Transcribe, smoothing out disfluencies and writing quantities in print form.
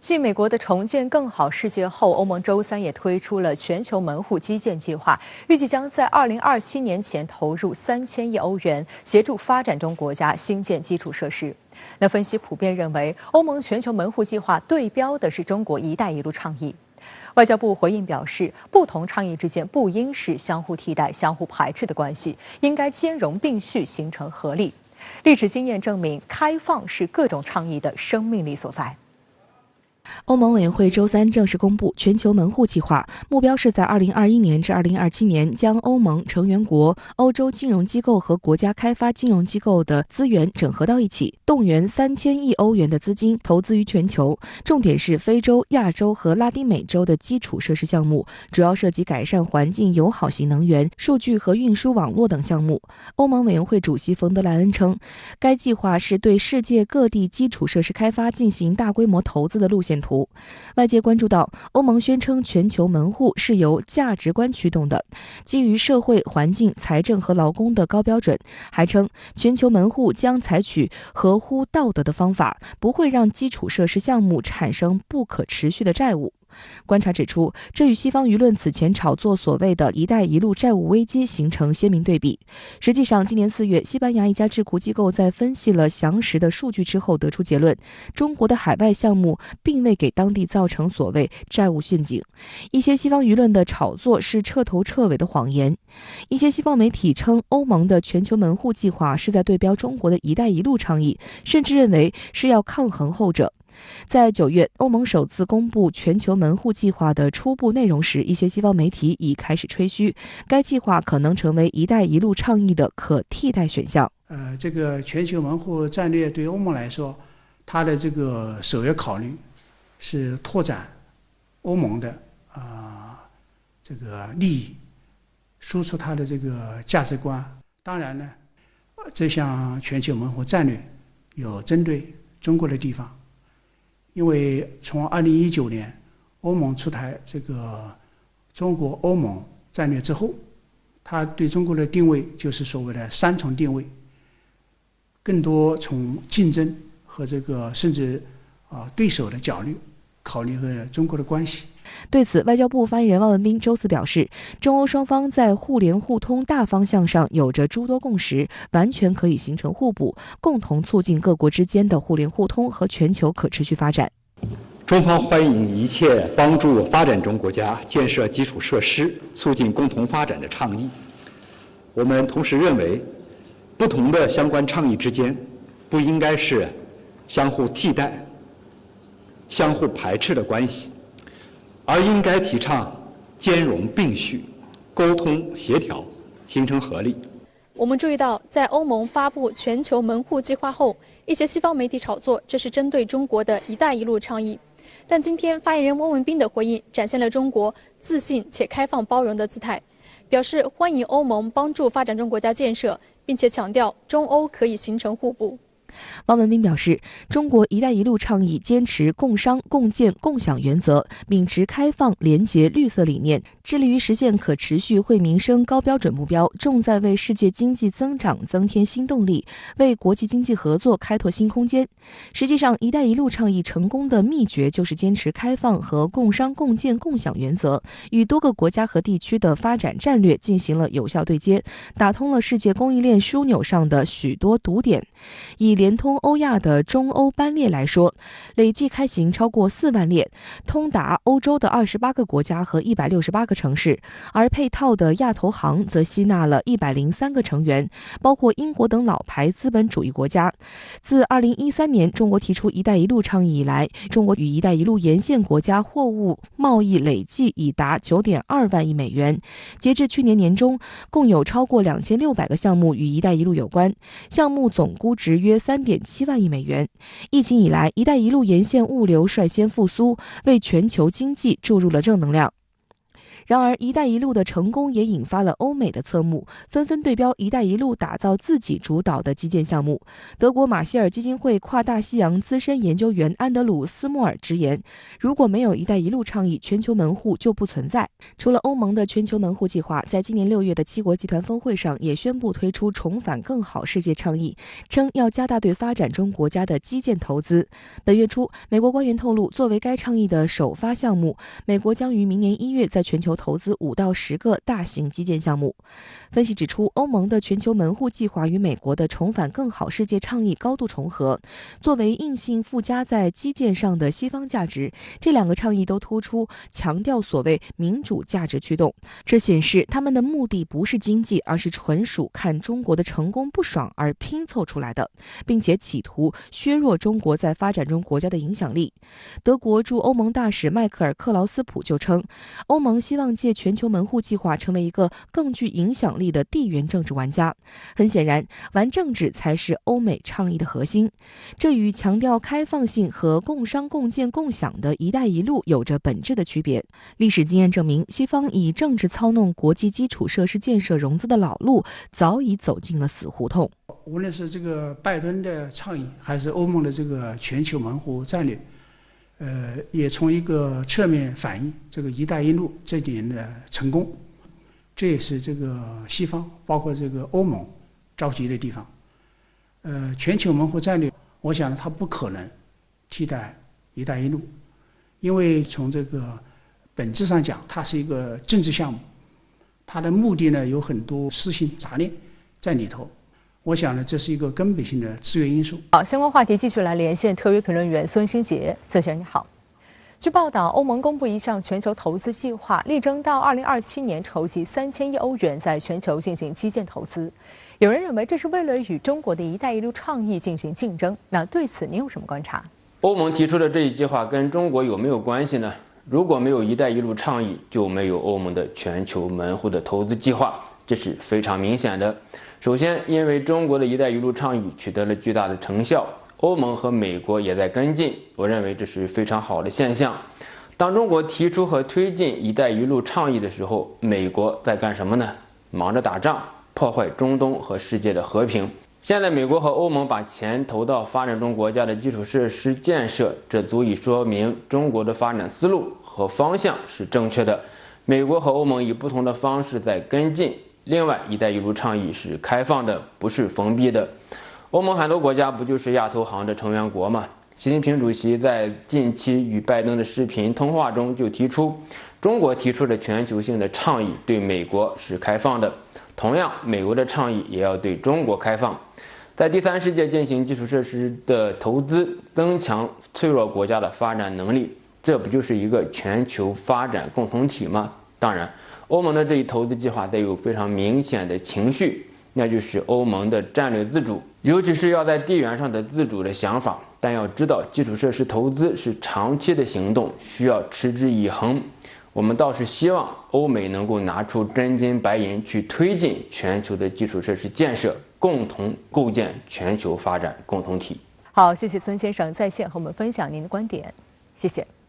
继美国的重建更好世界后，欧盟周三也推出了全球门户基建计划，预计将在2027年前投入3000亿欧元，协助发展中国家兴建基础设施。那分析普遍认为，欧盟全球门户计划对标的是中国“一带一路”倡议。外交部回应表示，不同倡议之间不应是相互替代、相互排斥的关系，应该兼容并蓄，形成合力。历史经验证明，开放是各种倡议的生命力所在。欧盟委员会周三正式公布全球门户计划，目标是在2021年至2027年将欧盟成员国、欧洲金融机构和国家开发金融机构的资源整合到一起，动员3000亿欧元的资金投资于全球，重点是非洲、亚洲和拉丁美洲的基础设施项目，主要涉及改善环境友好型能源、数据和运输网络等项目。欧盟委员会主席冯德莱恩称，该计划是对世界各地基础设施开发进行大规模投资的路线图。外界关注到，欧盟宣称全球门户是由价值观驱动的，基于社会、环境、财政和劳工的高标准，还称全球门户将采取合乎道德的方法，不会让基础设施项目产生不可持续的债务。观察指出，这与西方舆论此前炒作所谓的“一带一路”债务危机形成鲜明对比。实际上，今年4月，西班牙一家智库机构在分析了详实的数据之后得出结论：中国的海外项目并未给当地造成所谓债务陷阱。一些西方舆论的炒作是彻头彻尾的谎言。一些西方媒体称，欧盟的全球门户计划是在对标中国的一带一路倡议，甚至认为是要抗衡后者。在9月，欧盟首次公布全球门户计划的初步内容时，一些西方媒体已开始吹嘘，该计划可能成为“一带一路”倡议的可替代选项。这个全球门户战略对欧盟来说，它的这个首要考虑是拓展欧盟的这个利益，输出它的这个价值观。当然呢，这项全球门户战略有针对中国的地方。因为从2019年欧盟出台这个中国欧盟战略之后，它对中国的定位就是所谓的3重定位，更多从竞争和这个甚至对手的角度考虑和中国的关系。对此，外交部发言人汪文斌周四表示，中欧双方在互联互通大方向上有着诸多共识，完全可以形成互补，共同促进各国之间的互联互通和全球可持续发展。中方欢迎一切帮助发展中国家建设基础设施、促进共同发展的倡议。我们同时认为，不同的相关倡议之间不应该是相互替代、相互排斥的关系，而应该提倡兼容并蓄、沟通协调，形成合力。我们注意到，在欧盟发布全球门户计划后，一些西方媒体炒作这是针对中国的一带一路倡议。但今天发言人汪文斌的回应展现了中国自信且开放包容的姿态，表示欢迎欧盟帮助发展中国家建设，并且强调中欧可以形成互补。汪文斌表示，中国“一带一路”倡议坚持共商、共建、共享原则，秉持开放、廉洁、绿色理念，致力于实现可持续惠民生高标准目标，重在为世界经济增长增添新动力，为国际经济合作开拓新空间。实际上，“一带一路”倡议成功的秘诀就是坚持开放和共商、共建、共享原则，与多个国家和地区的发展战略进行了有效对接，打通了世界供应链枢纽上的许多堵点。以连通欧亚的中欧班列来说，累计开行超过4万列，通达欧洲的28个国家和168个城市，而配套的亚投行则吸纳了103个成员，包括英国等老牌资本主义国家。自2013年中国提出“一带一路”倡议以来，中国与“一带一路”沿线国家货物贸易累计已达9.2万亿美元。截至去年年中，共有超过2600个项目与“一带一路”有关，项目总估值约3.7万亿美元。疫情以来，“一带一路”沿线物流率先复苏，为全球经济注入了正能量。然而，“一带一路”的成功也引发了欧美的侧目，纷纷对标“一带一路”打造自己主导的基建项目。德国马歇尔基金会跨大西洋资深研究员安德鲁斯莫尔直言，如果没有“一带一路”倡议，全球门户就不存在。除了欧盟的全球门户计划，在今年6月的7国集团峰会上也宣布推出重返更好世界倡议，称要加大对发展中国家的基建投资。本月初，美国官员透露，作为该倡议的首发项目，美国将于明年1月在全球投资5到10个大型基建项目。分析指出，欧盟的全球门户计划与美国的重返更好世界倡议高度重合。作为硬性附加在基建上的西方价值，这两个倡议都突出强调所谓民主价值驱动。这显示他们的目的不是经济，而是纯属看中国的成功不爽而拼凑出来的，并且企图削弱中国在发展中国家的影响力。德国驻欧盟大使迈克尔·克劳斯普就称，欧盟希望借全球门户计划成为一个更具影响力的地缘政治玩家。很显然，玩政治才是欧美倡议的核心，这与强调开放性和共商共建共享的“一带一路”有着本质的区别。历史经验证明，西方以政治操弄国际基础设施建设融资的老路早已走进了死胡同。无论是这个拜登的倡议，还是欧盟的这个全球门户战略，也从一个侧面反映这个“一带一路”这点的成功。这也是这个西方，包括这个欧盟着急的地方。全球门户战略，我想它不可能替代“一带一路”，因为从这个本质上讲，它是一个政治项目，它的目的呢有很多私心杂念在里头。我想呢，这是一个根本性的制约因素。好，相关话题继续来连线特约评论员孙兴杰。孙先生你好。据报道，欧盟公布一项全球投资计划，力争到2027年筹集3000亿欧元，在全球进行基建投资。有人认为这是为了与中国的一带一路倡议进行竞争，那对此您有什么观察？欧盟提出的这一计划跟中国有没有关系呢？如果没有一带一路倡议，就没有欧盟的全球门户的投资计划，这是非常明显的。首先，因为中国的一带一路倡议取得了巨大的成效，欧盟和美国也在跟进，我认为这是非常好的现象。当中国提出和推进一带一路倡议的时候，美国在干什么呢？忙着打仗，破坏中东和世界的和平。现在美国和欧盟把钱投到发展中国家的基础设施建设，这足以说明中国的发展思路和方向是正确的。美国和欧盟以不同的方式在跟进。另外，一带一路倡议是开放的，不是封闭的。欧盟很多国家不就是亚投行的成员国吗？习近平主席在近期与拜登的视频通话中就提出，中国提出的全球性的倡议对美国是开放的，同样，美国的倡议也要对中国开放。在第三世界进行基础设施的投资，增强脆弱国家的发展能力，这不就是一个全球发展共同体吗？当然，欧盟的这一投资计划带有非常明显的情绪，那就是欧盟的战略自主，尤其是要在地缘上的自主的想法。但要知道，基础设施投资是长期的行动，需要持之以恒。我们倒是希望欧美能够拿出真金白银去推进全球的基础设施建设，共同构建全球发展共同体。好，谢谢孙先生在线和我们分享您的观点，谢谢。